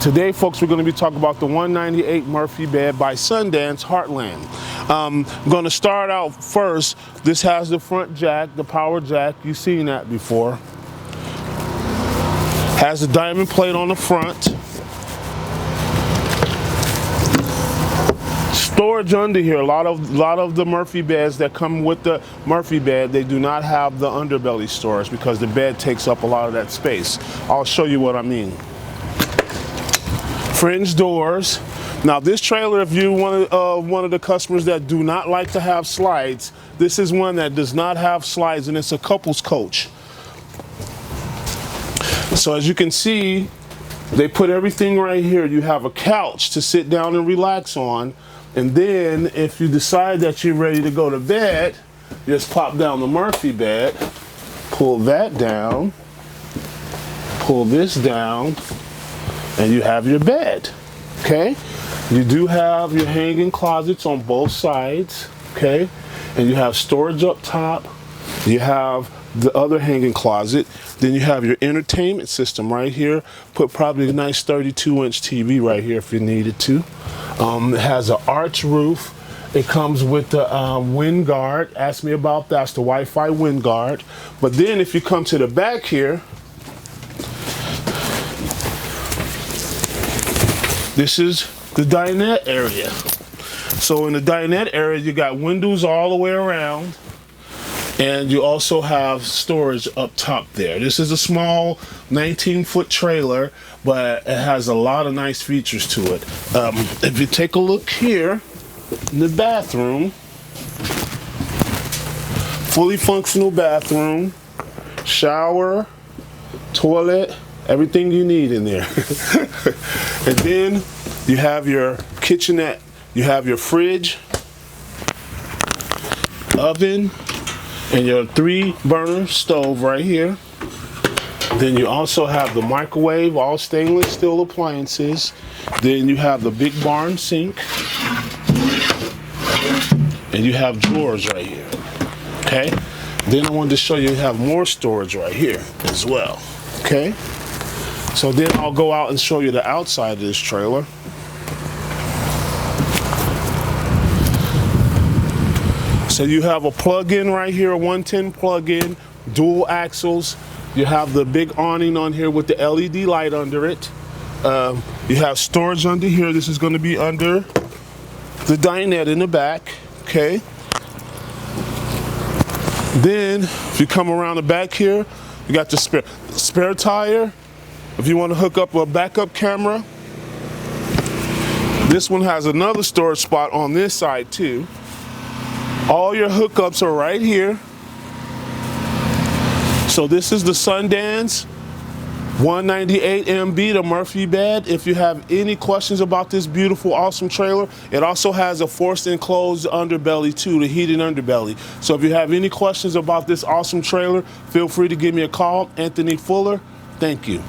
Today, folks, we're going to be talking about the 198 Murphy bed by Sundance Heartland. I'm going to start out first. This has the front jack, the power jack. You've seen that before. Has a diamond plate on the front. Storage under here. A lot of the Murphy beds that come with the Murphy bed, they do not have the underbelly storage because the bed takes up a lot of that space. I'll show you what I mean. Fringe doors. Now this trailer, if you're one of the customers that do not like to have slides, this is one that does not have slides, and it's a couples coach. So as you can see, they put everything right here. You have a couch to sit down and relax on, and then if you decide that you're ready to go to bed, just pop down the Murphy bed, pull that down, pull this down, and you have your bed. Okay, you do have your hanging closets on both sides. Okay, and you have storage up top. You have the other hanging closet. Then you have your entertainment system right here. Put probably a nice 32-inch TV right here if you needed to. It has an arch roof. It comes with the wind guard. Ask me about that. It's the Wi-Fi wind guard. But then if you come to the back here, this is the dinette area. So in the dinette area, you got windows all the way around, and you also have storage up top there. This is a small 19-foot trailer, but it has a lot of nice features to it. If you take a look here in the bathroom, fully functional bathroom, shower, toilet, everything you need in there. And then you have your kitchenette. You have your fridge, oven, and your 3-burner stove right here. Then you also have the microwave, all stainless steel appliances. Then you have the big barn sink. And you have drawers right here. Okay? Then I wanted to show you have more storage right here as well. Okay? So then I'll go out and show you the outside of this trailer. So you have a plug-in right here, a 110 plug-in, dual axles. You have the big awning on here with the LED light under it. You have storage under here. This is going to be under the dinette in the back. Okay. Then if you come around the back here, you got the spare tire. If you want to hook up a backup camera, this one has another storage spot on this side too. All your hookups are right here. So this is the Sundance 198 MB, the Murphy bed. If you have any questions about this beautiful, awesome trailer, it also has a forced enclosed underbelly too, the heated underbelly. So if you have any questions about this awesome trailer, feel free to give me a call. Anthony Fuller, thank you.